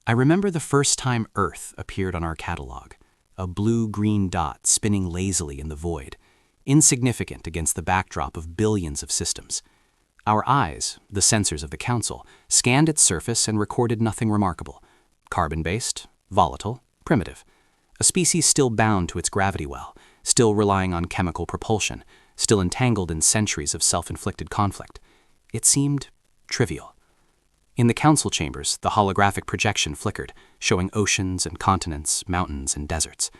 I remember the first time Earth appeared on our catalog, a blue-green dot spinning lazily in the void, insignificant against the backdrop of billions of systems. Our eyes, the sensors of the Council, scanned its surface and recorded nothing remarkable. Carbon-based, volatile, primitive. A species still bound to its gravity well, still relying on chemical propulsion, still entangled in centuries of self-inflicted conflict. It seemed trivial. In the council chambers, the holographic projection flickered, showing oceans and continents, mountains and deserts.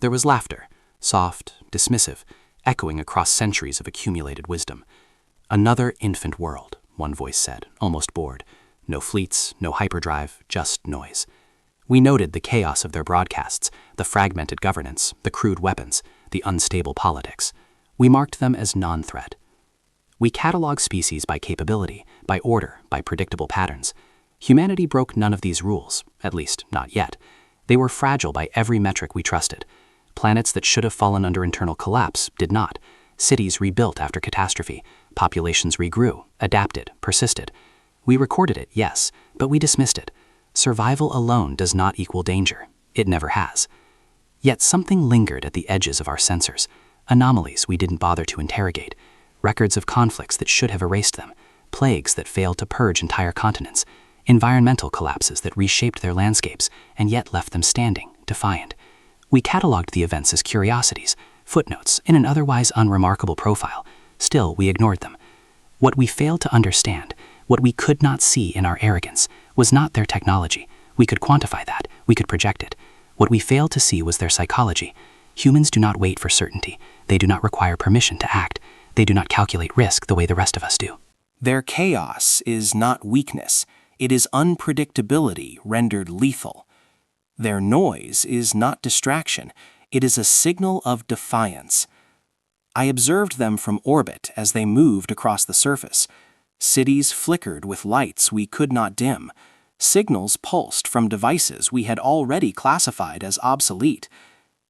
There was laughter, soft, dismissive, echoing across centuries of accumulated wisdom. Another infant world, one voice said, almost bored. No fleets, no hyperdrive, just noise. We noted the chaos of their broadcasts, the fragmented governance, the crude weapons, the unstable politics. We marked them as non-threat. We cataloged species by capability, by order, by predictable patterns. Humanity broke none of these rules, at least not yet. They were fragile by every metric we trusted. Planets that should have fallen under internal collapse did not. Cities rebuilt after catastrophe. Populations regrew, adapted, persisted. We recorded it, yes, but we dismissed it. Survival alone does not equal danger. It never has. Yet something lingered at the edges of our sensors. Anomalies we didn't bother to interrogate. Records of conflicts that should have erased them. Plagues that failed to purge entire continents. Environmental collapses that reshaped their landscapes and yet left them standing, defiant. We cataloged the events as curiosities, footnotes in an otherwise unremarkable profile. Still, we ignored them. What we failed to understand, what we could not see in our arrogance, was not their technology. We could quantify that. We could project it. What we failed to see was their psychology. Humans do not wait for certainty. They do not require permission to act. They do not calculate risk the way the rest of us do. Their chaos is not weakness. It is unpredictability rendered lethal. Their noise is not distraction. It is a signal of defiance. I observed them from orbit as they moved across the surface. Cities flickered with lights we could not dim. Signals pulsed from devices we had already classified as obsolete.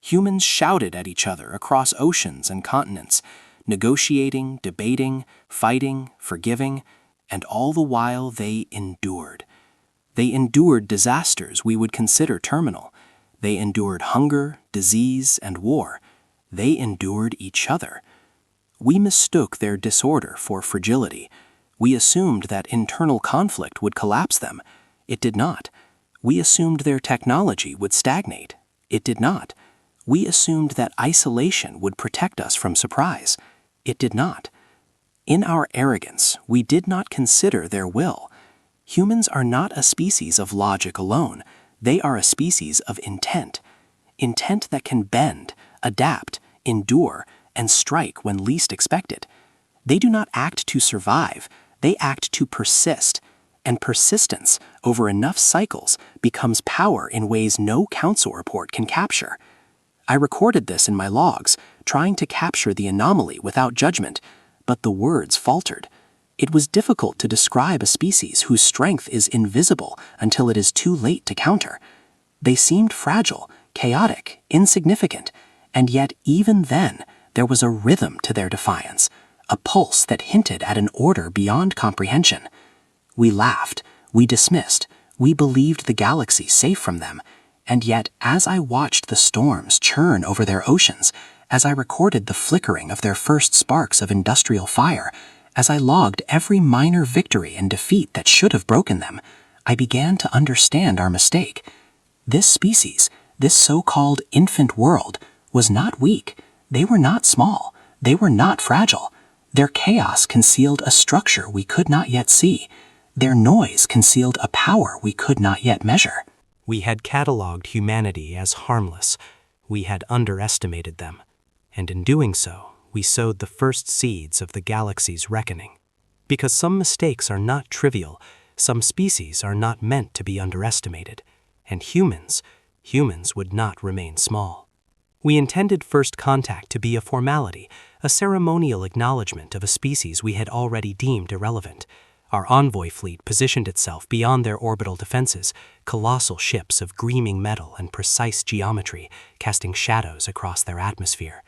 Humans shouted at each other across oceans and continents, negotiating, debating, fighting, forgiving, and all the while they endured. They endured disasters we would consider terminal. They endured hunger, disease, and war. They endured each other. We mistook their disorder for fragility. We assumed that internal conflict would collapse them. It did not. We assumed their technology would stagnate. It did not. We assumed that isolation would protect us from surprise. It did not. In our arrogance, we did not consider their will. Humans are not a species of logic alone. They are a species of intent. Intent that can bend, adapt, endure, and strike when least expected. They do not act to survive. They act to persist. And persistence over enough cycles becomes power in ways no council report can capture. I recorded this in my logs, trying to capture the anomaly without judgment, but the words faltered. It was difficult to describe a species whose strength is invisible until it is too late to counter. They seemed fragile, chaotic, insignificant, and yet even then there was a rhythm to their defiance, a pulse that hinted at an order beyond comprehension. We laughed, we dismissed, we believed the galaxy safe from them, and yet as I watched the storms churn over their oceans, as I recorded the flickering of their first sparks of industrial fire, as I logged every minor victory and defeat that should have broken them, I began to understand our mistake. This species, this so-called infant world, was not weak. They were not small. They were not fragile. Their chaos concealed a structure we could not yet see. Their noise concealed a power we could not yet measure. We had catalogued humanity as harmless. We had underestimated them. And in doing so, we sowed the first seeds of the galaxy's reckoning. Because some mistakes are not trivial, some species are not meant to be underestimated, and humans would not remain small. We intended first contact to be a formality, a ceremonial acknowledgement of a species we had already deemed irrelevant. Our envoy fleet positioned itself beyond their orbital defenses, colossal ships of gleaming metal and precise geometry, casting shadows across their atmosphere.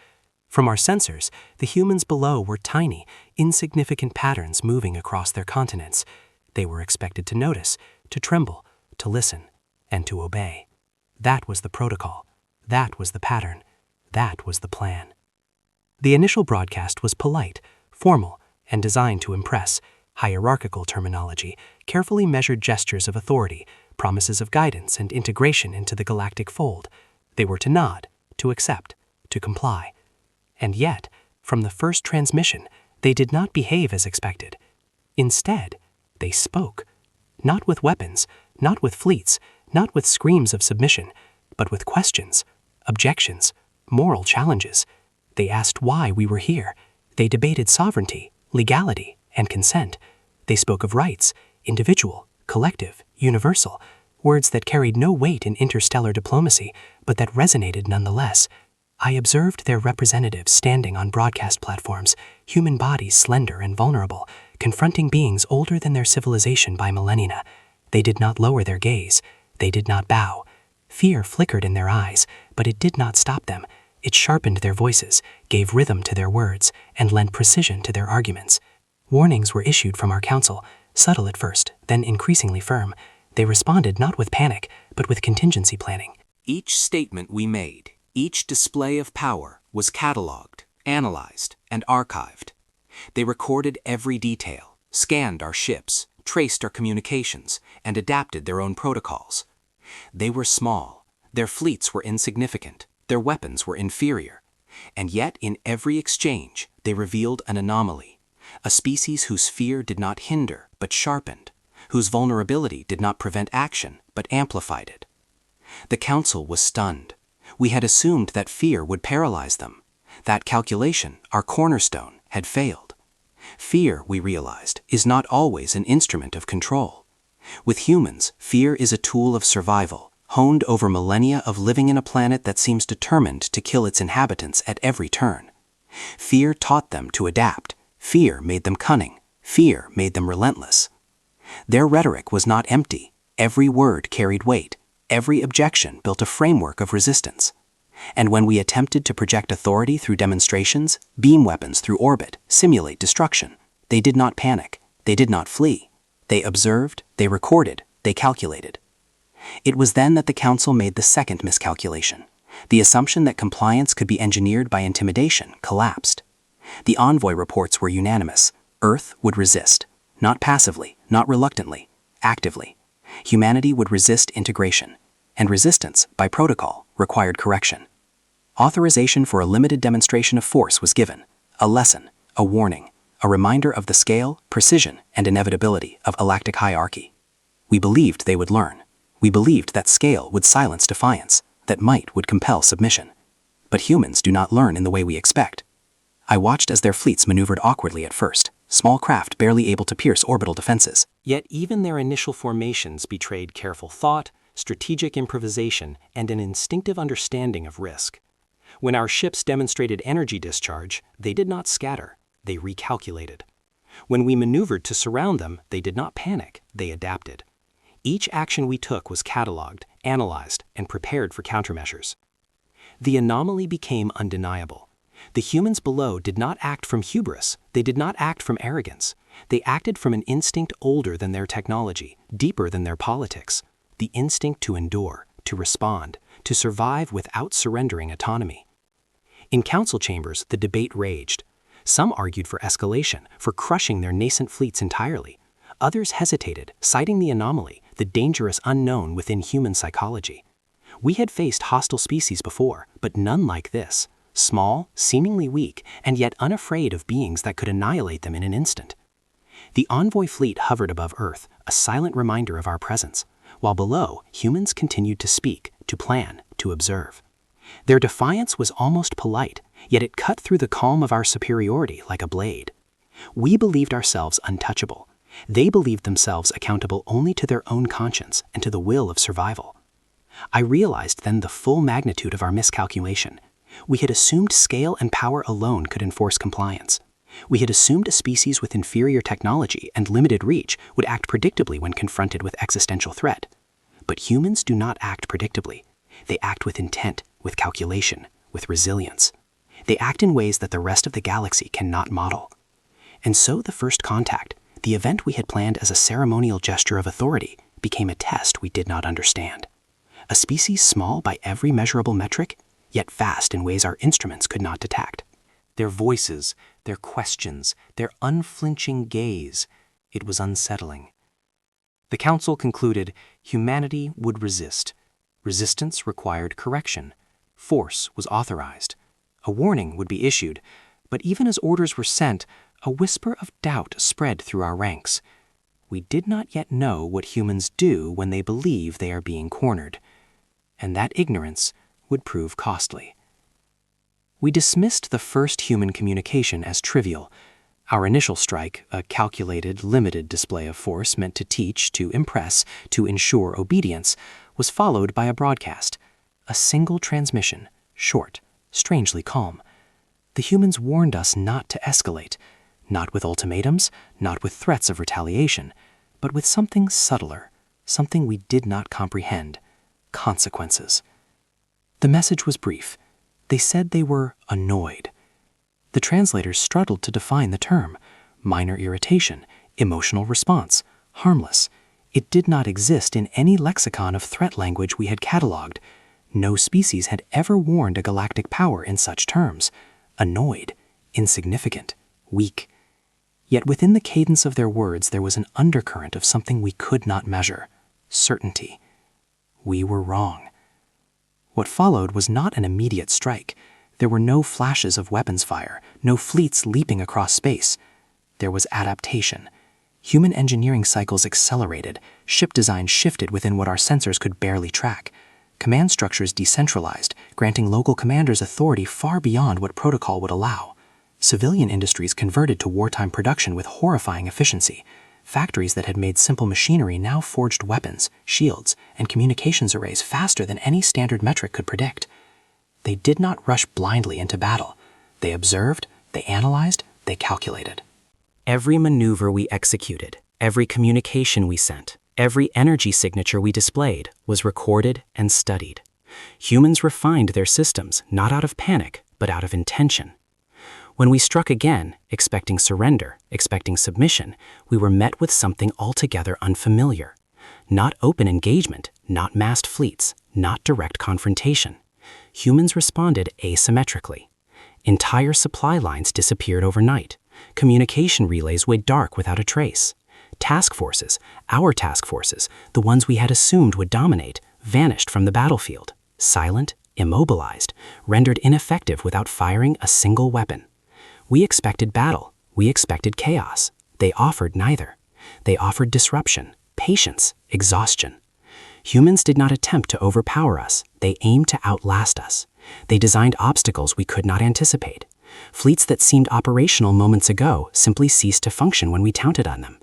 From our sensors, the humans below were tiny, insignificant patterns moving across their continents. They were expected to notice, to tremble, to listen. and to obey. That was the protocol. That was the pattern. That was the plan. The initial broadcast was polite, formal, and designed to impress. Hierarchical terminology, carefully measured gestures of authority, promises of guidance and integration into the galactic fold. They were to nod, to accept, to comply. And yet, from the first transmission, they did not behave as expected. Instead, they spoke. Not with weapons, not with fleets, not with screams of submission, but with questions, objections, moral challenges. They asked why we were here. They debated sovereignty, legality, and consent. They spoke of rights, individual, collective, universal, words that carried no weight in interstellar diplomacy, but that resonated nonetheless. I observed their representatives standing on broadcast platforms, human bodies slender and vulnerable, confronting beings older than their civilization by millennia. They did not lower their gaze. They did not bow. Fear flickered in their eyes, but it did not stop them. It sharpened their voices, gave rhythm to their words, and lent precision to their arguments. Warnings were issued from our council, subtle at first, then increasingly firm. They responded not with panic, but with contingency planning. Each statement we made, each display of power, was cataloged, analyzed, and archived. They recorded every detail, scanned our ships, traced our communications, and adapted their own protocols. They were small, their fleets were insignificant, their weapons were inferior, and yet in every exchange they revealed an anomaly, a species whose fear did not hinder but sharpened, whose vulnerability did not prevent action but amplified it. The council was stunned. We had assumed that fear would paralyze them. That calculation, our cornerstone, had failed. Fear, we realized, is not always an instrument of control. With humans, fear is a tool of survival, honed over millennia of living in a planet that seems determined to kill its inhabitants at every turn. Fear taught them to adapt. Fear made them cunning. Fear made them relentless. Their rhetoric was not empty. Every word carried weight. Every objection built a framework of resistance. And when we attempted to project authority through demonstrations, beam weapons through orbit, simulate destruction, they did not panic. They did not flee. They observed, they recorded, they calculated. It was then that the Council made the second miscalculation. The assumption that compliance could be engineered by intimidation collapsed. The envoy reports were unanimous. Earth would resist, not passively, not reluctantly, actively. Humanity would resist integration, and resistance, by protocol, required correction. Authorization for a limited demonstration of force was given, a lesson, a warning, a reminder of the scale, precision, and inevitability of galactic hierarchy. We believed they would learn. We believed that scale would silence defiance, that might would compel submission. But humans do not learn in the way we expect. I watched as their fleets maneuvered awkwardly at first, small craft barely able to pierce orbital defenses. Yet even their initial formations betrayed careful thought, strategic improvisation, and an instinctive understanding of risk. When our ships demonstrated energy discharge, they did not scatter, they recalculated. When we maneuvered to surround them, they did not panic, they adapted. Each action we took was cataloged, analyzed, and prepared for countermeasures. The anomaly became undeniable. The humans below did not act from hubris, they did not act from arrogance. They acted from an instinct older than their technology, deeper than their politics. The instinct to endure, to respond, to survive without surrendering autonomy. In council chambers, the debate raged. Some argued for escalation, for crushing their nascent fleets entirely. Others hesitated, citing the anomaly, the dangerous unknown within human psychology. We had faced hostile species before, but none like this. Small, seemingly weak, and yet unafraid of beings that could annihilate them in an instant. The envoy fleet hovered above Earth, a silent reminder of our presence, while below, humans continued to speak, to plan, to observe. Their defiance was almost polite, yet it cut through the calm of our superiority like a blade. We believed ourselves untouchable. They believed themselves accountable only to their own conscience and to the will of survival. I realized then the full magnitude of our miscalculation. We had assumed scale and power alone could enforce compliance. We had assumed a species with inferior technology and limited reach would act predictably when confronted with existential threat. But humans do not act predictably. They act with intent, with calculation, with resilience. They act in ways that the rest of the galaxy cannot model. And so the first contact, the event we had planned as a ceremonial gesture of authority, became a test we did not understand. A species small by every measurable metric, yet vast in ways our instruments could not detect. Their voices, their questions, their unflinching gaze, it was unsettling. The council concluded humanity would resist. Resistance required correction. Force was authorized. A warning would be issued, but even as orders were sent, a whisper of doubt spread through our ranks. We did not yet know what humans do when they believe they are being cornered, and that ignorance would prove costly. We dismissed the first human communication as trivial. Our initial strike, a calculated, limited display of force meant to teach, to impress, to ensure obedience, was followed by a broadcast. A single transmission, short, strangely calm. The humans warned us not to escalate, not with ultimatums, not with threats of retaliation, but with something subtler, something we did not comprehend: consequences. The message was brief. They said they were annoyed. The translators struggled to define the term. Minor irritation, emotional response, harmless. It did not exist in any lexicon of threat language we had cataloged. No species had ever warned a galactic power in such terms. Annoyed, insignificant, weak. Yet within the cadence of their words there was an undercurrent of something we could not measure: certainty. We were wrong. What followed was not an immediate strike. There were no flashes of weapons fire, no fleets leaping across space. There was adaptation. Human engineering cycles accelerated, ship design shifted within what our sensors could barely track. Command structures decentralized, granting local commanders authority far beyond what protocol would allow. Civilian industries converted to wartime production with horrifying efficiency. Factories that had made simple machinery now forged weapons, shields, and communications arrays faster than any standard metric could predict. They did not rush blindly into battle. They observed, they analyzed, they calculated. Every maneuver we executed, every communication we sent, every energy signature we displayed was recorded and studied. Humans refined their systems not out of panic, but out of intention. When we struck again, expecting surrender, expecting submission, we were met with something altogether unfamiliar. Not open engagement, not massed fleets, not direct confrontation. Humans responded asymmetrically. Entire supply lines disappeared overnight. Communication relays went dark without a trace. Task forces, our task forces, the ones we had assumed would dominate, vanished from the battlefield, silent, immobilized, rendered ineffective without firing a single weapon. We expected battle. We expected chaos. They offered neither. They offered disruption, patience, exhaustion. Humans did not attempt to overpower us. They aimed to outlast us. They designed obstacles we could not anticipate. Fleets that seemed operational moments ago simply ceased to function when we counted on them.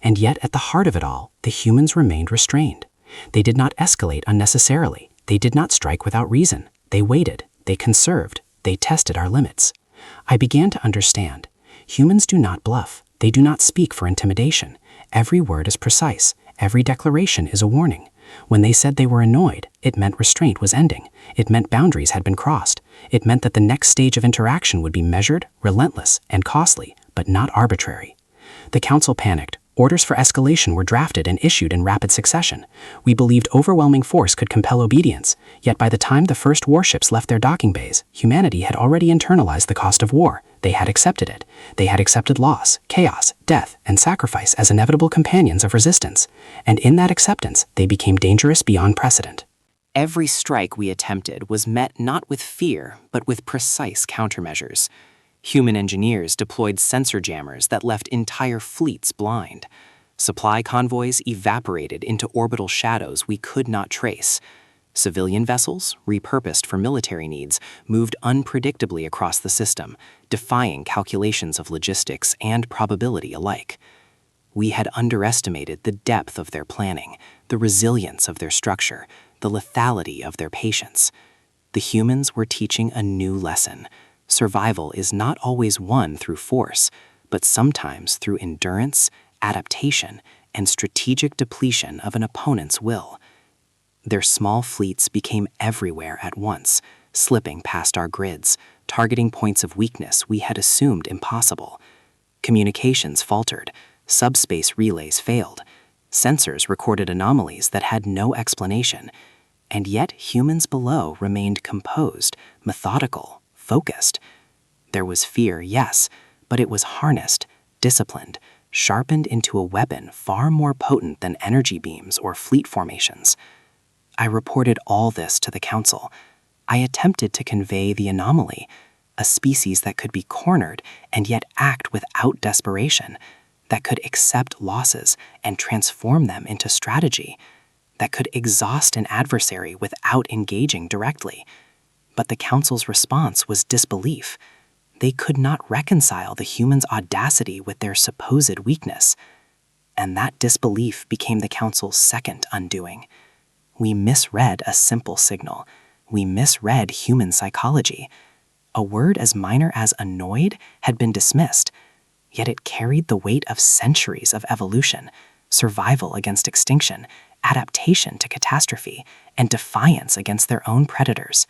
And yet, at the heart of it all, the humans remained restrained. They did not escalate unnecessarily. They did not strike without reason. They waited. They conserved. They tested our limits. I began to understand. Humans do not bluff. They do not speak for intimidation. Every word is precise. Every declaration is a warning. When they said they were annoyed, it meant restraint was ending. It meant boundaries had been crossed. It meant that the next stage of interaction would be measured, relentless, and costly, but not arbitrary. The council panicked. Orders for escalation were drafted and issued in rapid succession. We believed overwhelming force could compel obedience, yet by the time the first warships left their docking bays, humanity had already internalized the cost of war. They had accepted it. They had accepted loss, chaos, death, and sacrifice as inevitable companions of resistance. And in that acceptance, they became dangerous beyond precedent. Every strike we attempted was met not with fear, but with precise countermeasures. Human engineers deployed sensor jammers that left entire fleets blind. Supply convoys evaporated into orbital shadows we could not trace. Civilian vessels, repurposed for military needs, moved unpredictably across the system, defying calculations of logistics and probability alike. We had underestimated the depth of their planning, the resilience of their structure, the lethality of their patience. The humans were teaching a new lesson. Survival is not always won through force, but sometimes through endurance, adaptation, and strategic depletion of an opponent's will. Their small fleets became everywhere at once, slipping past our grids, targeting points of weakness we had assumed impossible. Communications faltered, subspace relays failed, sensors recorded anomalies that had no explanation, And yet humans below remained composed, methodical, focused. There was fear, yes, but it was harnessed, disciplined, sharpened into a weapon far more potent than energy beams or fleet formations. I reported all this to the council. I attempted to convey the anomaly, a species that could be cornered and yet act without desperation, that could accept losses and transform them into strategy, that could exhaust an adversary without engaging directly. But the council's response was disbelief. They could not reconcile the human's audacity with their supposed weakness. And that disbelief became the council's second undoing. We misread a simple signal. We misread human psychology. A word as minor as annoyed had been dismissed, yet it carried the weight of centuries of evolution, survival against extinction, adaptation to catastrophe, and defiance against their own predators.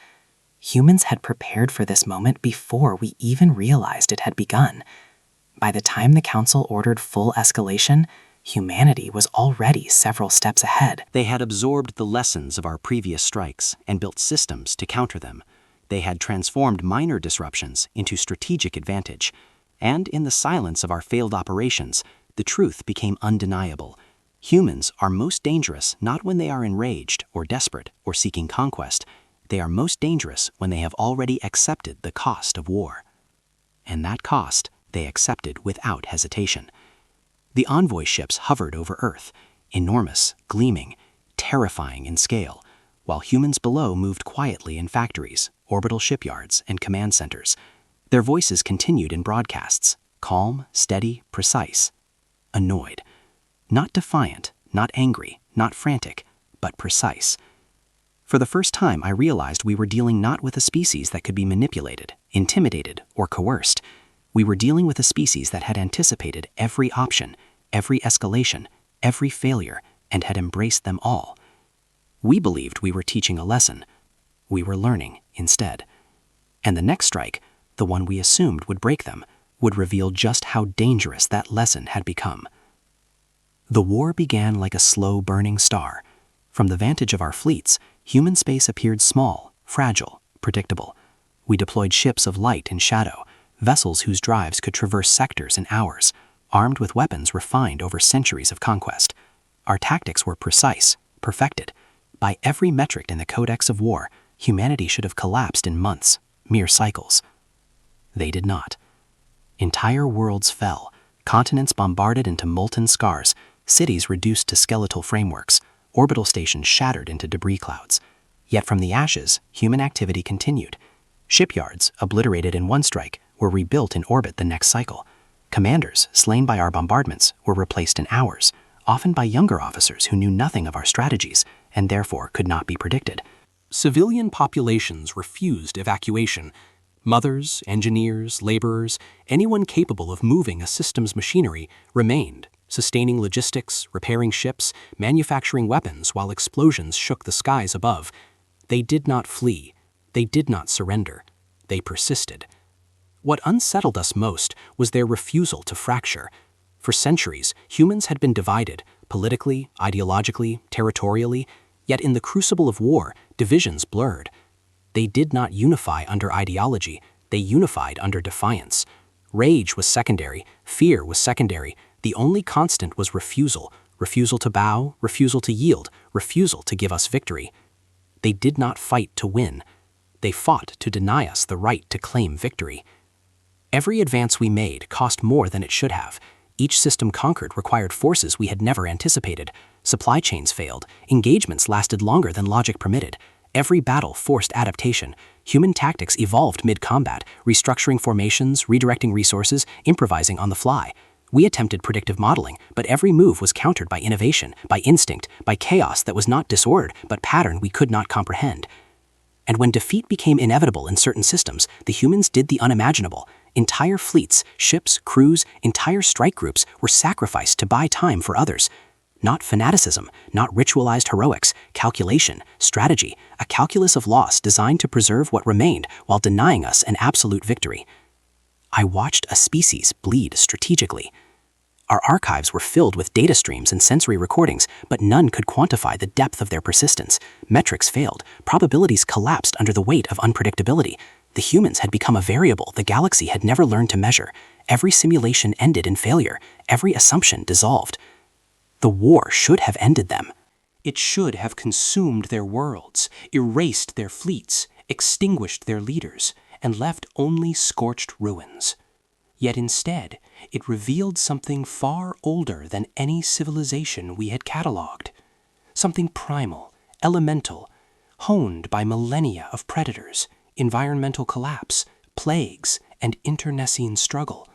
Humans had prepared for this moment before we even realized it had begun. By the time the council ordered full escalation, humanity was already several steps ahead. They had absorbed the lessons of our previous strikes and built systems to counter them. They had transformed minor disruptions into strategic advantage. And in the silence of our failed operations, the truth became undeniable. Humans are most dangerous not when they are enraged or desperate or seeking conquest. They are most dangerous when they have already accepted the cost of war. And that cost they accepted without hesitation. The envoy ships hovered over Earth, enormous, gleaming, terrifying in scale, while humans below moved quietly in factories, orbital shipyards, and command centers. Their voices continued in broadcasts, calm, steady, precise, annoyed. Not defiant, not angry, not frantic, but precise. For the first time, I realized we were dealing not with a species that could be manipulated, intimidated, or coerced. We were dealing with a species that had anticipated every option, every escalation, every failure, and had embraced them all. We believed we were teaching a lesson. We were learning instead. And the next strike, the one we assumed would break them, would reveal just how dangerous that lesson had become. The war began like a slow-burning star. From the vantage of our fleets, human space appeared small, fragile, predictable. We deployed ships of light and shadow, vessels whose drives could traverse sectors in hours, armed with weapons refined over centuries of conquest. Our tactics were precise, perfected. By every metric in the Codex of War, humanity should have collapsed in months, mere cycles. They did not. Entire worlds fell, continents bombarded into molten scars, cities reduced to skeletal frameworks, orbital stations shattered into debris clouds. Yet from the ashes, human activity continued. Shipyards, obliterated in one strike, were rebuilt in orbit the next cycle. Commanders, slain by our bombardments, were replaced in hours, often by younger officers who knew nothing of our strategies and therefore could not be predicted. Civilian populations refused evacuation. Mothers, engineers, laborers, anyone capable of moving a system's machinery remained, sustaining logistics, repairing ships, manufacturing weapons while explosions shook the skies above. They did not flee. They did not surrender. They persisted. What unsettled us most was their refusal to fracture. For centuries, humans had been divided, politically, ideologically, territorially, yet in the crucible of war, divisions blurred. They did not unify under ideology, they unified under defiance. Rage was secondary, fear was secondary, the only constant was refusal to bow, refusal to yield, refusal to give us victory. They did not fight to win. They fought to deny us the right to claim victory. Every advance we made cost more than it should have. Each system conquered required forces we had never anticipated. Supply chains failed. Engagements lasted longer than logic permitted. Every battle forced adaptation. Human tactics evolved mid-combat, restructuring formations, redirecting resources, improvising on the fly. We attempted predictive modeling, but every move was countered by innovation, by instinct, by chaos that was not disordered, but pattern we could not comprehend. And when defeat became inevitable in certain systems, the humans did the unimaginable. Entire fleets, ships, crews, entire strike groups were sacrificed to buy time for others. Not fanaticism, not ritualized heroics, calculation, strategy, a calculus of loss designed to preserve what remained while denying us an absolute victory. I watched a species bleed strategically. Our archives were filled with data streams and sensory recordings, but none could quantify the depth of their persistence. Metrics failed. Probabilities collapsed under the weight of unpredictability. The humans had become a variable the galaxy had never learned to measure. Every simulation ended in failure. Every assumption dissolved. The war should have ended them. It should have consumed their worlds, erased their fleets, extinguished their leaders, and left only scorched ruins. Yet instead, it revealed something far older than any civilization we had catalogued. Something primal, elemental, honed by millennia of predators, environmental collapse, plagues, and internecine struggle.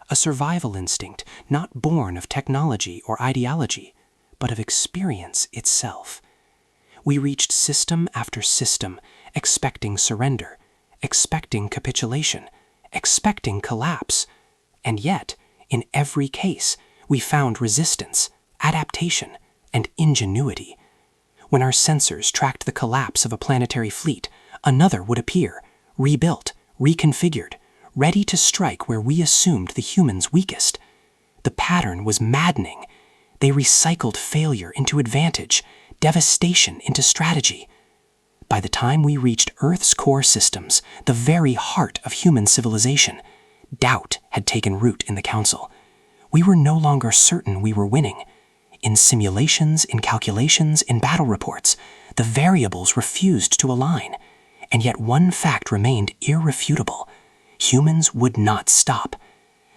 A survival instinct not born of technology or ideology, but of experience itself. We reached system after system, expecting surrender, expecting capitulation, expecting collapse. And yet, in every case, we found resistance, adaptation, and ingenuity. When our sensors tracked the collapse of a planetary fleet, another would appear, rebuilt, reconfigured, ready to strike where we assumed the humans weakest. The pattern was maddening. They recycled failure into advantage, devastation into strategy. By the time we reached Earth's core systems, the very heart of human civilization, doubt had taken root in the Council. We were no longer certain we were winning. In simulations, in calculations, in battle reports, the variables refused to align. And yet one fact remained irrefutable. Humans would not stop.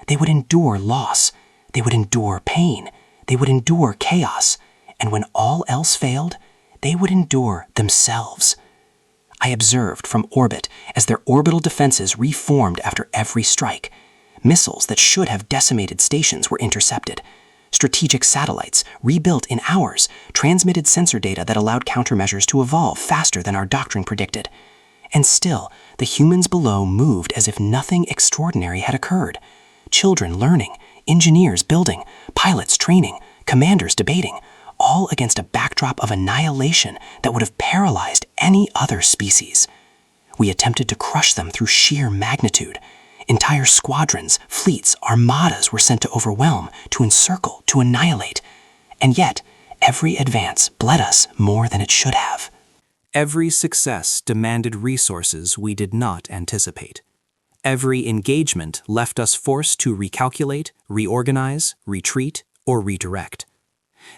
They would endure loss. They would endure pain. They would endure chaos. And when all else failed, they would endure themselves. I observed from orbit as their orbital defenses reformed after every strike. Missiles that should have decimated stations were intercepted. Strategic satellites, rebuilt in hours, transmitted sensor data that allowed countermeasures to evolve faster than our doctrine predicted. And still, the humans below moved as if nothing extraordinary had occurred. Children learning, engineers building, pilots training, commanders debating, all against a backdrop of annihilation that would have paralyzed any other species. We attempted to crush them through sheer magnitude. Entire squadrons, fleets, armadas were sent to overwhelm, to encircle, to annihilate. And yet, every advance bled us more than it should have. Every success demanded resources we did not anticipate. Every engagement left us forced to recalculate, reorganize, retreat, or redirect.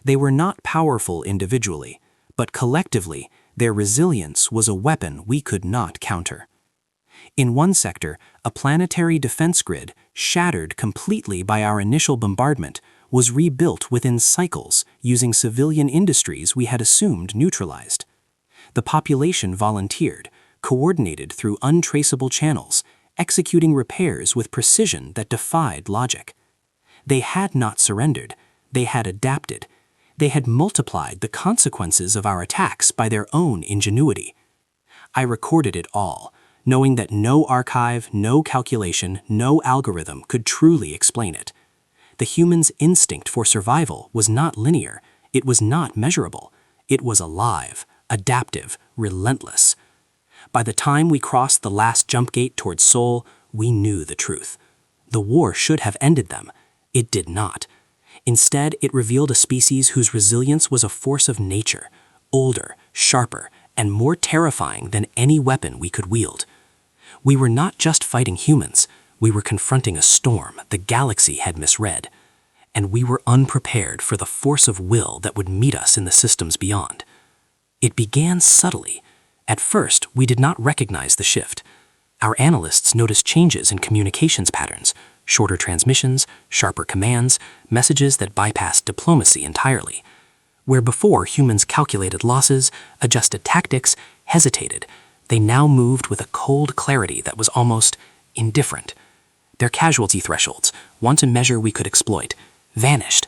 They were not powerful individually, but collectively, their resilience was a weapon we could not counter. In one sector, a planetary defense grid, shattered completely by our initial bombardment, was rebuilt within cycles using civilian industries we had assumed neutralized. The population volunteered, coordinated through untraceable channels, executing repairs with precision that defied logic. They had not surrendered, they had adapted. They had multiplied the consequences of our attacks by their own ingenuity. I recorded it all, knowing that no archive, no calculation, no algorithm could truly explain it. The human's instinct for survival was not linear, it was not measurable, it was alive, adaptive, relentless. By the time we crossed the last jump gate towards Sol, we knew the truth. The war should have ended them. It did not. Instead, it revealed a species whose resilience was a force of nature, older, sharper, and more terrifying than any weapon we could wield. We were not just fighting humans, we were confronting a storm the galaxy had misread. And we were unprepared for the force of will that would meet us in the systems beyond. It began subtly. At first, we did not recognize the shift. Our analysts noticed changes in communications patterns, shorter transmissions, sharper commands, messages that bypassed diplomacy entirely. Where before humans calculated losses, adjusted tactics, hesitated, they now moved with a cold clarity that was almost indifferent. Their casualty thresholds, once a measure we could exploit, vanished.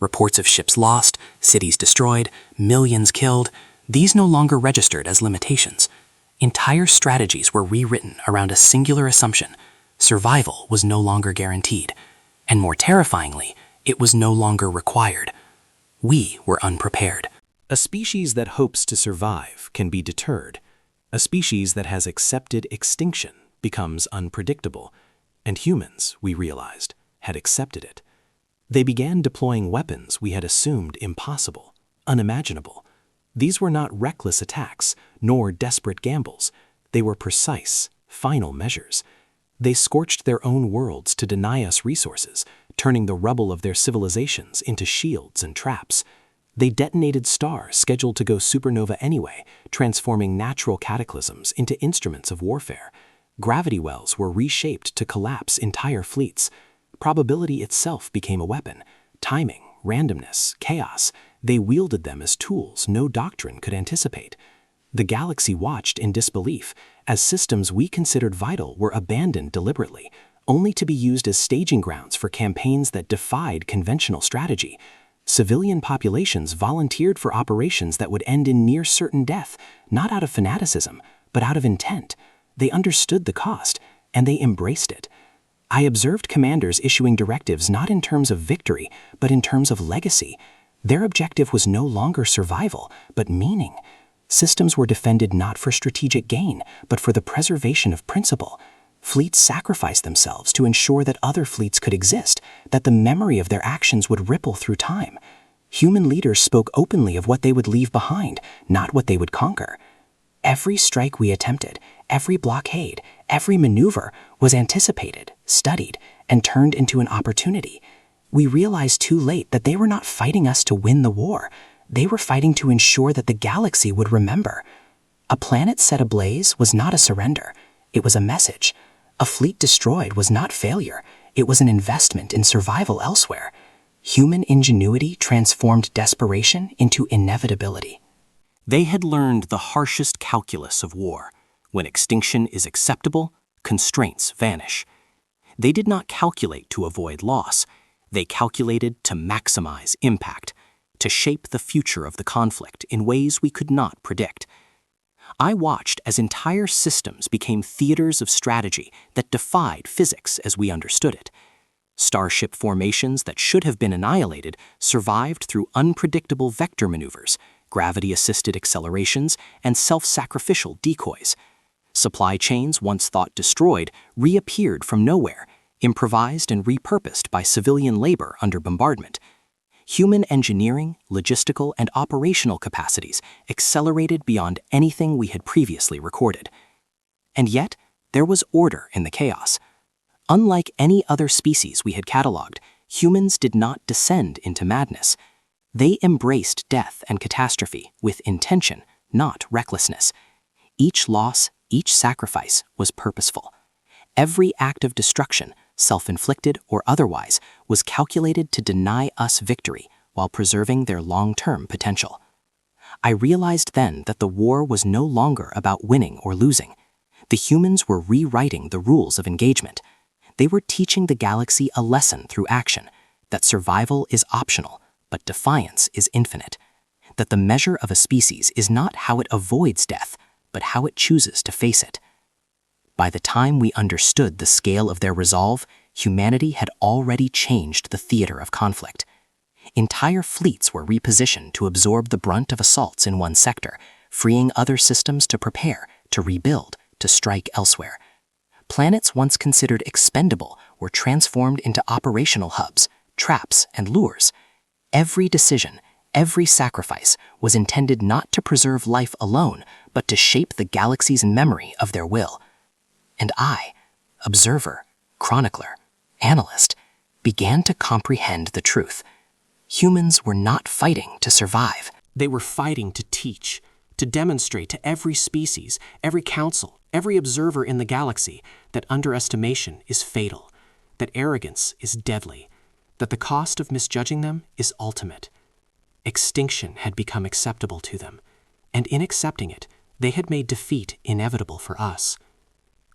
Reports of ships lost, cities destroyed, millions killed, these no longer registered as limitations. Entire strategies were rewritten around a singular assumption: survival was no longer guaranteed, and more terrifyingly, it was no longer required. We were unprepared. A species that hopes to survive can be deterred. A species that has accepted extinction becomes unpredictable, and humans, we realized, had accepted it. They began deploying weapons we had assumed impossible, unimaginable. These were not reckless attacks, nor desperate gambles. They were precise, final measures. They scorched their own worlds to deny us resources, turning the rubble of their civilizations into shields and traps. They detonated stars scheduled to go supernova anyway, transforming natural cataclysms into instruments of warfare. Gravity wells were reshaped to collapse entire fleets. Probability itself became a weapon. Timing, randomness, chaos, they wielded them as tools no doctrine could anticipate. The galaxy watched in disbelief as systems we considered vital were abandoned deliberately, only to be used as staging grounds for campaigns that defied conventional strategy. Civilian populations volunteered for operations that would end in near certain death, not out of fanaticism, but out of intent. They understood the cost, and they embraced it. I observed commanders issuing directives not in terms of victory, but in terms of legacy. Their objective was no longer survival, but meaning. Systems were defended not for strategic gain, but for the preservation of principle. Fleets sacrificed themselves to ensure that other fleets could exist, that the memory of their actions would ripple through time. Human leaders spoke openly of what they would leave behind, not what they would conquer. Every strike we attempted, every blockade, every maneuver was anticipated, studied, and turned into an opportunity. We realized too late that they were not fighting us to win the war. They were fighting to ensure that the galaxy would remember. A planet set ablaze was not a surrender. It was a message. A fleet destroyed was not failure. It was an investment in survival elsewhere. Human ingenuity transformed desperation into inevitability. They had learned the harshest calculus of war. When extinction is acceptable, constraints vanish. They did not calculate to avoid loss. They calculated to maximize impact, to shape the future of the conflict in ways we could not predict. I watched as entire systems became theaters of strategy that defied physics as we understood it. Starship formations that should have been annihilated survived through unpredictable vector maneuvers, gravity-assisted accelerations, and self-sacrificial decoys. Supply chains once thought destroyed reappeared from nowhere, improvised and repurposed by civilian labor under bombardment. Human engineering, logistical, and operational capacities accelerated beyond anything we had previously recorded. And yet, there was order in the chaos. Unlike any other species we had cataloged, humans did not descend into madness. They embraced death and catastrophe with intention, not recklessness. Each loss, each sacrifice was purposeful. Every act of destruction, self-inflicted or otherwise, was calculated to deny us victory while preserving their long-term potential. I realized then that the war was no longer about winning or losing. The humans were rewriting the rules of engagement. They were teaching the galaxy a lesson through action, that survival is optional, but defiance is infinite. That the measure of a species is not how it avoids death, but how it chooses to face it. By the time we understood the scale of their resolve, humanity had already changed the theater of conflict. Entire fleets were repositioned to absorb the brunt of assaults in one sector, freeing other systems to prepare, to rebuild, to strike elsewhere. Planets once considered expendable were transformed into operational hubs, traps, and lures. Every decision, every sacrifice was intended not to preserve life alone, but to shape the galaxy's memory of their will. And I, observer, chronicler, analyst, began to comprehend the truth. Humans were not fighting to survive. They were fighting to teach, to demonstrate to every species, every council, every observer in the galaxy that underestimation is fatal, that arrogance is deadly, that the cost of misjudging them is ultimate. Extinction had become acceptable to them, and in accepting it, they had made defeat inevitable for us.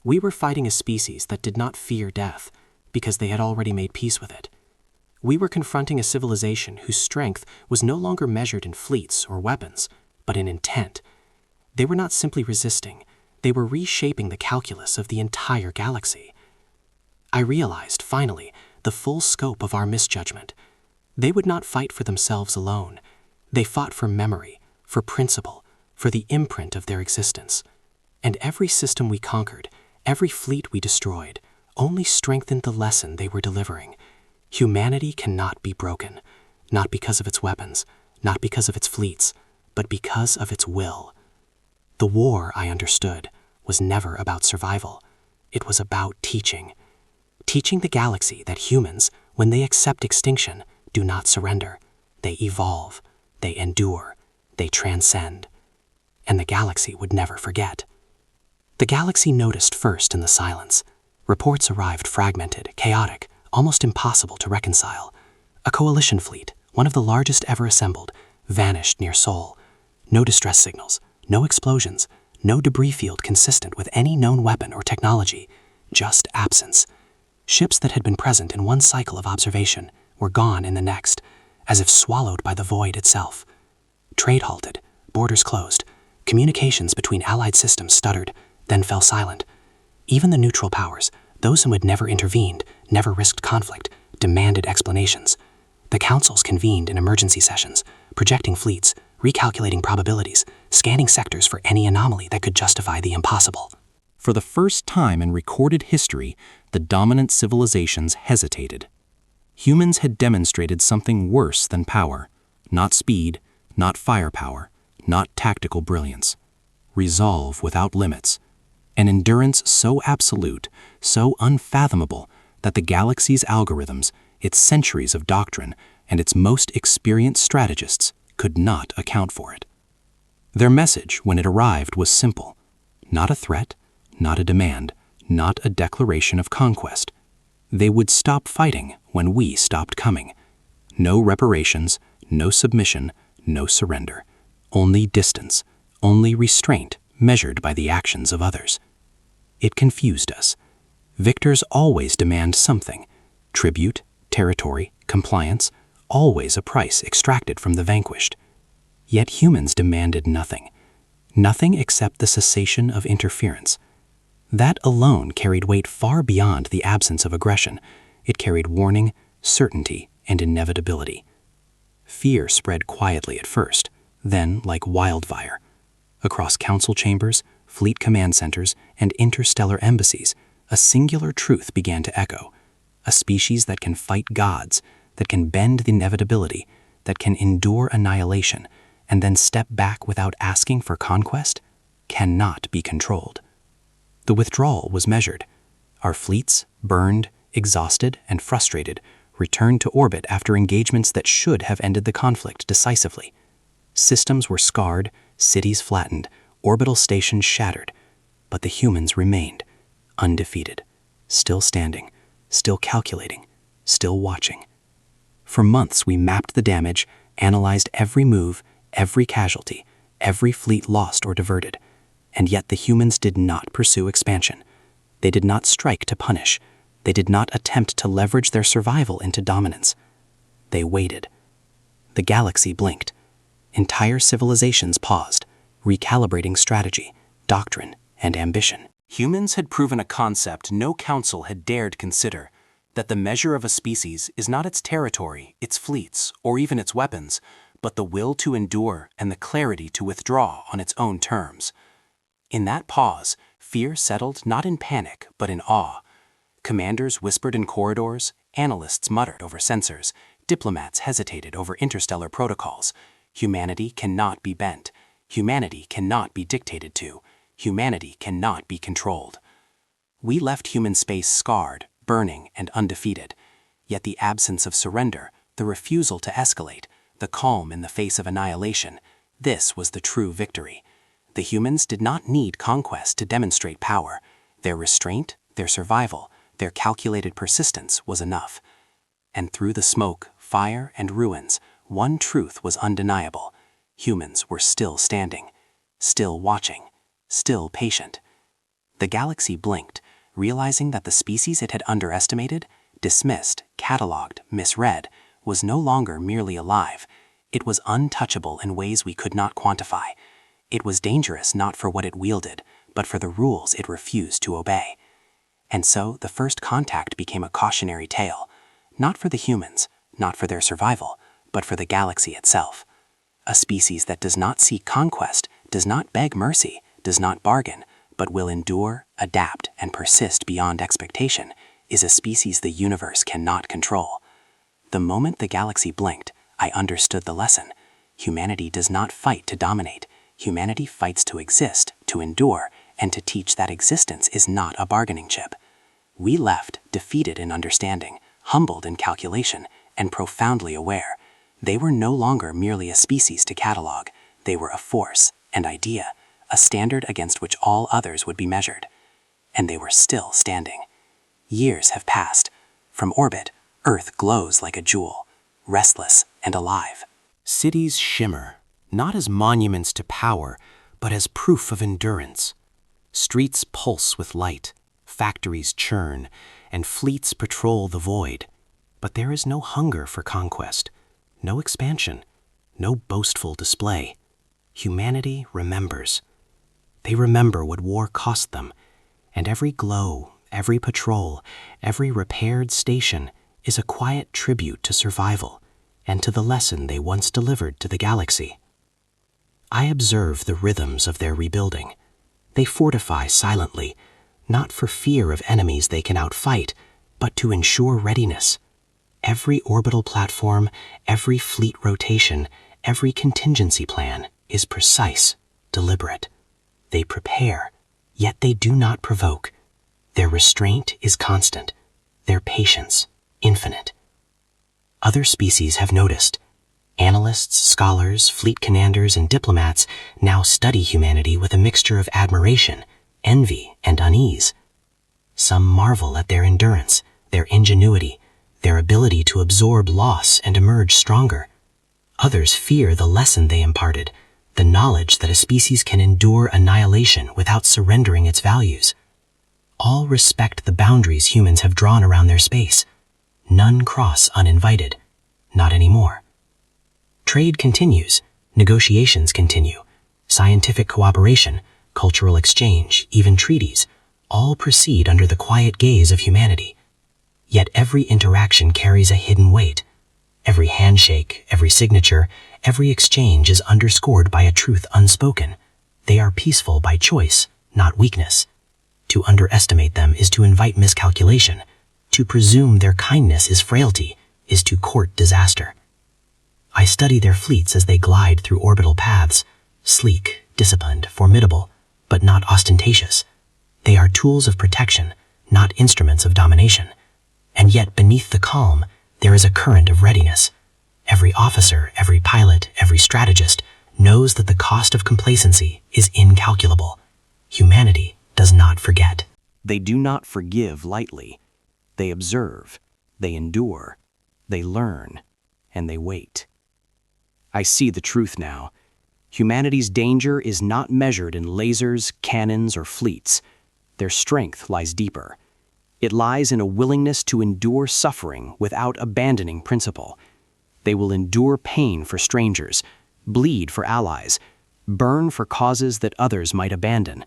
We were fighting a species that did not fear death because they had already made peace with it. We were confronting a civilization whose strength was no longer measured in fleets or weapons, but in intent. They were not simply resisting, they were reshaping the calculus of the entire galaxy. I realized, finally, the full scope of our misjudgment. They would not fight for themselves alone. They fought for memory, for principle, for the imprint of their existence. And every system we conquered, every fleet we destroyed, only strengthened the lesson they were delivering. Humanity cannot be broken, not because of its weapons, not because of its fleets, but because of its will. The war, I understood, was never about survival. It was about teaching. Teaching the galaxy that humans, when they accept extinction, do not surrender. They evolve, they endure, they transcend. And the galaxy would never forget. The galaxy noticed first in the silence. Reports arrived fragmented, chaotic, almost impossible to reconcile. A coalition fleet, one of the largest ever assembled, vanished near Sol. No distress signals, no explosions, no debris field consistent with any known weapon or technology, just absence. Ships that had been present in one cycle of observation were gone in the next, as if swallowed by the void itself. Trade halted, borders closed, communications between allied systems stuttered, then fell silent. Even the neutral powers, those who had never intervened, never risked conflict, demanded explanations. The councils convened in emergency sessions, projecting fleets, recalculating probabilities, scanning sectors for any anomaly that could justify the impossible. For the first time in recorded history, the dominant civilizations hesitated. Humans had demonstrated something worse than power, not speed, not firepower, not tactical brilliance. Resolve without limits, an endurance so absolute, so unfathomable, that the galaxy's algorithms, its centuries of doctrine, and its most experienced strategists could not account for it. Their message, when it arrived, was simple: not a threat, not a demand, not a declaration of conquest. They would stop fighting when we stopped coming. No reparations, no submission, no surrender. Only distance, only restraint measured by the actions of others. It confused us. Victors always demand something: tribute, territory, compliance, always a price extracted from the vanquished. Yet humans demanded nothing. Nothing except the cessation of interference. That alone carried weight far beyond the absence of aggression. It carried warning, certainty, and inevitability. Fear spread quietly at first, then like wildfire. Across council chambers, fleet command centers, and interstellar embassies, a singular truth began to echo: a species that can fight gods, that can bend the inevitability, that can endure annihilation, and then step back without asking for conquest, cannot be controlled. The withdrawal was measured. Our fleets, burned, exhausted, and frustrated, returned to orbit after engagements that should have ended the conflict decisively. Systems were scarred, cities flattened, orbital stations shattered, but the humans remained, undefeated, still standing, still calculating, still watching. For months we mapped the damage, analyzed every move, every casualty, every fleet lost or diverted, and yet the humans did not pursue expansion. They did not strike to punish. They did not attempt to leverage their survival into dominance. They waited. The galaxy blinked. Entire civilizations paused, recalibrating strategy, doctrine, and ambition. Humans had proven a concept no council had dared consider: that the measure of a species is not its territory, its fleets, or even its weapons, but the will to endure and the clarity to withdraw on its own terms. In that pause, fear settled not in panic, but in awe. Commanders whispered in corridors, analysts muttered over sensors, diplomats hesitated over interstellar protocols. Humanity cannot be bent. Humanity cannot be dictated to. Humanity cannot be controlled. We left human space scarred, burning, and undefeated. Yet the absence of surrender, the refusal to escalate, the calm in the face of annihilation, this was the true victory. The humans did not need conquest to demonstrate power. Their restraint, their survival, their calculated persistence was enough. And through the smoke, fire, and ruins, one truth was undeniable: humans were still standing, still watching, still patient. The galaxy blinked, realizing that the species it had underestimated, dismissed, catalogued, misread, was no longer merely alive. It was untouchable in ways we could not quantify. It was dangerous not for what it wielded, but for the rules it refused to obey. And so the first contact became a cautionary tale, not for the humans, not for their survival, but for the galaxy itself. A species that does not seek conquest, does not beg mercy, does not bargain, but will endure, adapt, and persist beyond expectation, is a species the universe cannot control. The moment the galaxy blinked, I understood the lesson. Humanity does not fight to dominate. Humanity fights to exist, to endure, and to teach that existence is not a bargaining chip. We left, defeated in understanding, humbled in calculation, and profoundly aware. They were no longer merely a species to catalog. They were a force, an idea, a standard against which all others would be measured. And they were still standing. Years have passed. From orbit, Earth glows like a jewel, restless and alive. Cities shimmer, not as monuments to power, but as proof of endurance. Streets pulse with light, factories churn, and fleets patrol the void. But there is no hunger for conquest, no expansion, no boastful display. Humanity remembers. They remember what war cost them, and every glow, every patrol, every repaired station is a quiet tribute to survival and to the lesson they once delivered to the galaxy. I observe the rhythms of their rebuilding. They fortify silently, not for fear of enemies they can outfight, but to ensure readiness. Every orbital platform, every fleet rotation, every contingency plan is precise, deliberate. They prepare, yet they do not provoke. Their restraint is constant, their patience infinite. Other species have noticed. Analysts, scholars, fleet commanders, and diplomats now study humanity with a mixture of admiration, envy, and unease. Some marvel at their endurance, their ingenuity, their ability to absorb loss and emerge stronger. Others fear the lesson they imparted, the knowledge that a species can endure annihilation without surrendering its values. All respect the boundaries humans have drawn around their space. None cross uninvited. Not anymore. Trade continues, negotiations continue, scientific cooperation, cultural exchange, even treaties, all proceed under the quiet gaze of humanity. Yet every interaction carries a hidden weight. Every handshake, every signature, every exchange is underscored by a truth unspoken. They are peaceful by choice, not weakness. To underestimate them is to invite miscalculation. To presume their kindness is frailty, is to court disaster. I study their fleets as they glide through orbital paths, sleek, disciplined, formidable, but not ostentatious. They are tools of protection, not instruments of domination. And yet beneath the calm, there is a current of readiness. Every officer, every pilot, every strategist knows that the cost of complacency is incalculable. Humanity does not forget. They do not forgive lightly. They observe, they endure, they learn, and they wait. I see the truth now. Humanity's danger is not measured in lasers, cannons, or fleets. Their strength lies deeper. It lies in a willingness to endure suffering without abandoning principle. They will endure pain for strangers, bleed for allies, burn for causes that others might abandon.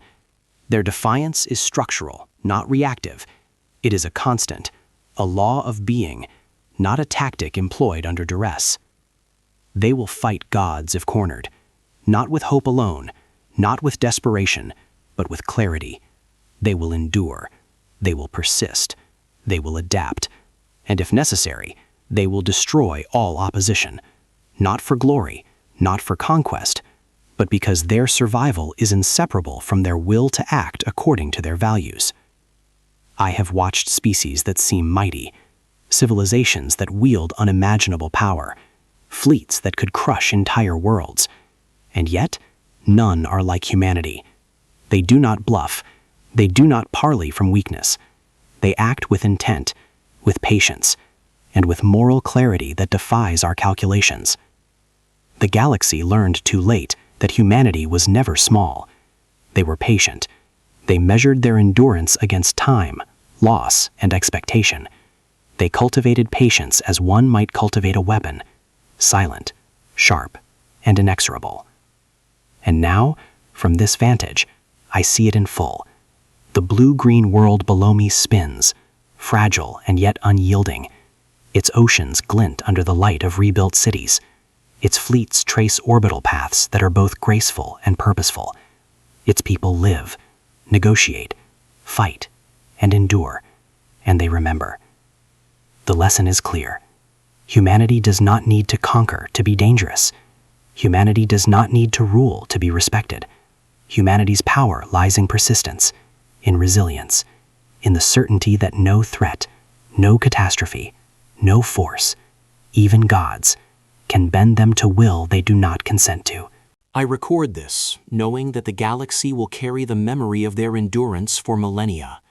Their defiance is structural, not reactive. It is a constant, a law of being, not a tactic employed under duress. They will fight gods if cornered, not with hope alone, not with desperation, but with clarity. They will endure. They will persist. They will adapt. And if necessary, they will destroy all opposition, not for glory, not for conquest, but because their survival is inseparable from their will to act according to their values. I have watched species that seem mighty, civilizations that wield unimaginable power, fleets that could crush entire worlds. And yet, none are like humanity. They do not bluff. They do not parley from weakness. They act with intent, with patience, and with moral clarity that defies our calculations. The galaxy learned too late that humanity was never small. They were patient. They measured their endurance against time, loss, and expectation. They cultivated patience as one might cultivate a weapon, silent, sharp, and inexorable. And now, from this vantage, I see it in full. The blue-green world below me spins, fragile and yet unyielding. Its oceans glint under the light of rebuilt cities. Its fleets trace orbital paths that are both graceful and purposeful. Its people live, negotiate, fight, and endure, and they remember. The lesson is clear. Humanity does not need to conquer to be dangerous. Humanity does not need to rule to be respected. Humanity's power lies in persistence, in resilience, in the certainty that no threat, no catastrophe, no force, even gods, can bend them to will they do not consent to. I record this, knowing that the galaxy will carry the memory of their endurance for millennia.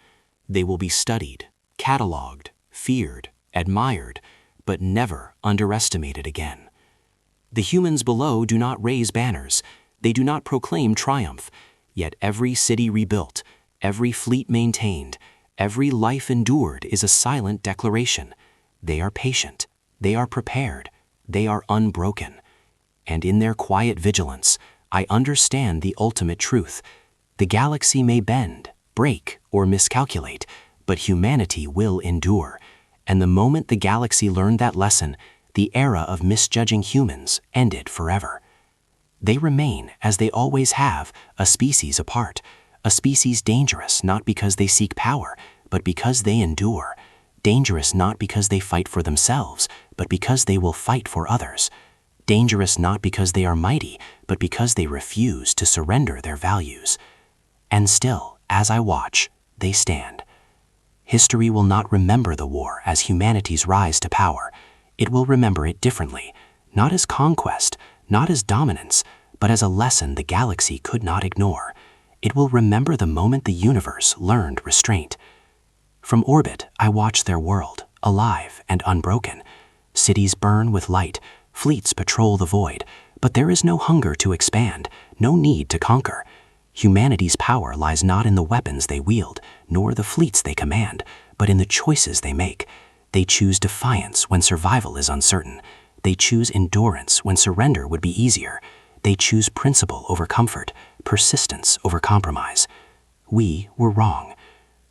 They will be studied, catalogued, feared, admired, but never underestimated again. The humans below do not raise banners. They do not proclaim triumph. Yet every city rebuilt, every fleet maintained, every life endured is a silent declaration. They are patient. They are prepared. They are unbroken. And in their quiet vigilance, I understand the ultimate truth. The galaxy may bend, break, or miscalculate, but humanity will endure. And the moment the galaxy learned that lesson, the era of misjudging humans ended forever. They remain, as they always have, a species apart, a species dangerous not because they seek power, but because they endure, dangerous not because they fight for themselves, but because they will fight for others, dangerous not because they are mighty, but because they refuse to surrender their values. And still, as I watch, they stand. History will not remember the war as humanity's rise to power. It will remember it differently, not as conquest, not as dominance, but as a lesson the galaxy could not ignore. It will remember the moment the universe learned restraint. From orbit, I watch their world, alive and unbroken. Cities burn with light, fleets patrol the void, but there is no hunger to expand, no need to conquer. Humanity's power lies not in the weapons they wield, nor the fleets they command, but in the choices they make. They choose defiance when survival is uncertain. They choose endurance when surrender would be easier. They choose principle over comfort, persistence over compromise. We were wrong.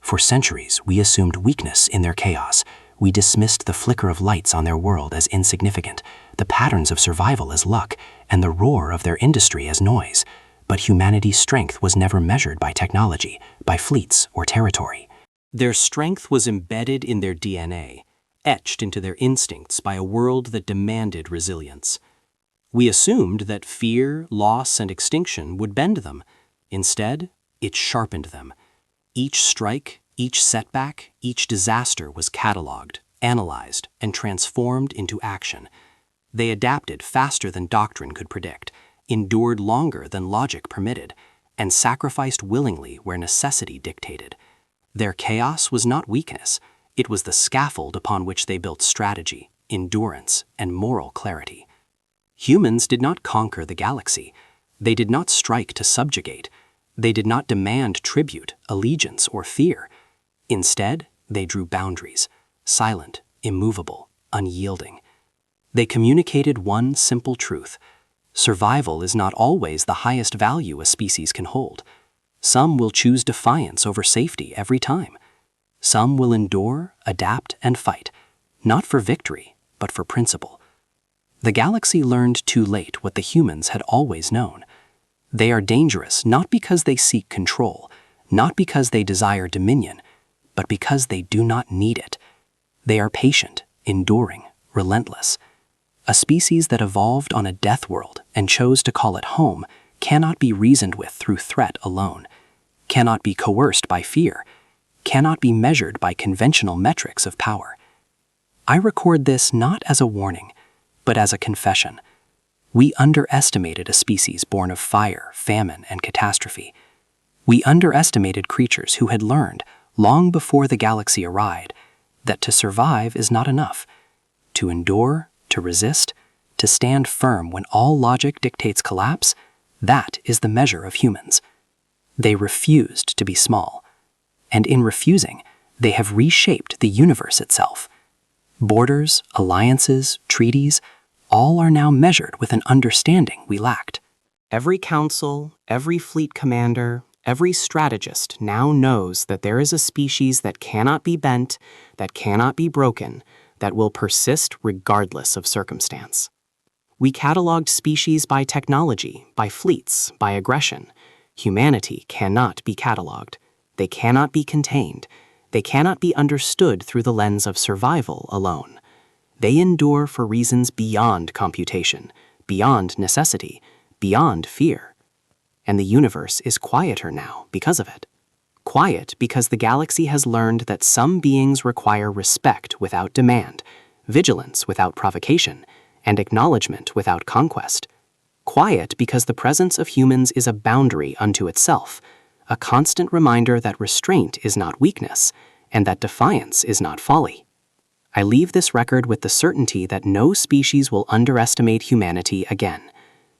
For centuries, we assumed weakness in their chaos. We dismissed the flicker of lights on their world as insignificant, the patterns of survival as luck, and the roar of their industry as noise. But humanity's strength was never measured by technology, by fleets, or territory. Their strength was embedded in their DNA, etched into their instincts by a world that demanded resilience. We assumed that fear, loss, and extinction would bend them. Instead, it sharpened them. Each strike, each setback, each disaster was catalogued, analyzed, and transformed into action. They adapted faster than doctrine could predict, endured longer than logic permitted, and sacrificed willingly where necessity dictated. Their chaos was not weakness. It was the scaffold upon which they built strategy, endurance, and moral clarity. Humans did not conquer the galaxy. They did not strike to subjugate. They did not demand tribute, allegiance, or fear. Instead, they drew boundaries, silent, immovable, unyielding. They communicated one simple truth: survival is not always the highest value a species can hold. Some will choose defiance over safety every time. Some will endure, adapt, and fight, not for victory, but for principle. The galaxy learned too late what the humans had always known. They are dangerous not because they seek control, not because they desire dominion, but because they do not need it. They are patient, enduring, relentless. A species that evolved on a death world and chose to call it home cannot be reasoned with through threat alone, cannot be coerced by fear, cannot be measured by conventional metrics of power. I record this not as a warning, but as a confession. We underestimated a species born of fire, famine, and catastrophe. We underestimated creatures who had learned, long before the galaxy arrived, that to survive is not enough. To endure, to resist, to stand firm when all logic dictates collapse, that is the measure of humans. They refused to be small, and in refusing, they have reshaped the universe itself. Borders, alliances, treaties, all are now measured with an understanding we lacked. Every council, every fleet commander, every strategist now knows that there is a species that cannot be bent, that cannot be broken, that will persist regardless of circumstance. We cataloged species by technology, by fleets, by aggression. Humanity cannot be cataloged. They cannot be contained. They cannot be understood through the lens of survival alone. They endure for reasons beyond computation, beyond necessity, beyond fear. And the universe is quieter now because of it. Quiet because the galaxy has learned that some beings require respect without demand, vigilance without provocation, and acknowledgement without conquest. Quiet because the presence of humans is a boundary unto itself, a constant reminder that restraint is not weakness, and that defiance is not folly. I leave this record with the certainty that no species will underestimate humanity again,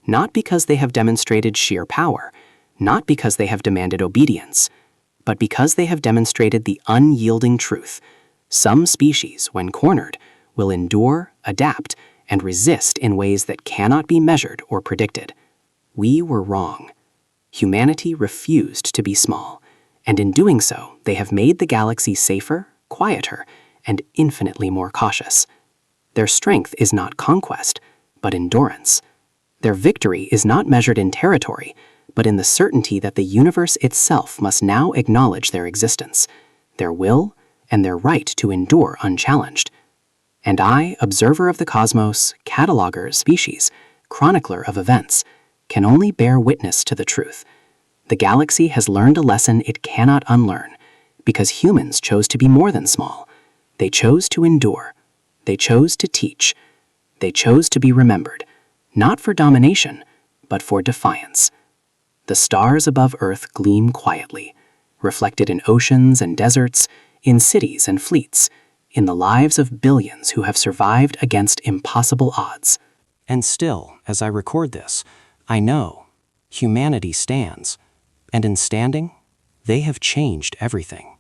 not because they have demonstrated sheer power, not because they have demanded obedience, but because they have demonstrated the unyielding truth. Some species, when cornered, will endure, adapt, and resist in ways that cannot be measured or predicted. We were wrong. Humanity refused to be small, and in doing so, they have made the galaxy safer, quieter, and infinitely more cautious. Their strength is not conquest, but endurance. Their victory is not measured in territory, but in the certainty that the universe itself must now acknowledge their existence, their will, and their right to endure unchallenged. And I, observer of the cosmos, cataloger of species, chronicler of events, can only bear witness to the truth. The galaxy has learned a lesson it cannot unlearn, because humans chose to be more than small. They chose to endure. They chose to teach. They chose to be remembered, not for domination, but for defiance. The stars above Earth gleam quietly, reflected in oceans and deserts, in cities and fleets, in the lives of billions who have survived against impossible odds. And still, as I record this, I know humanity stands, and in standing, they have changed everything.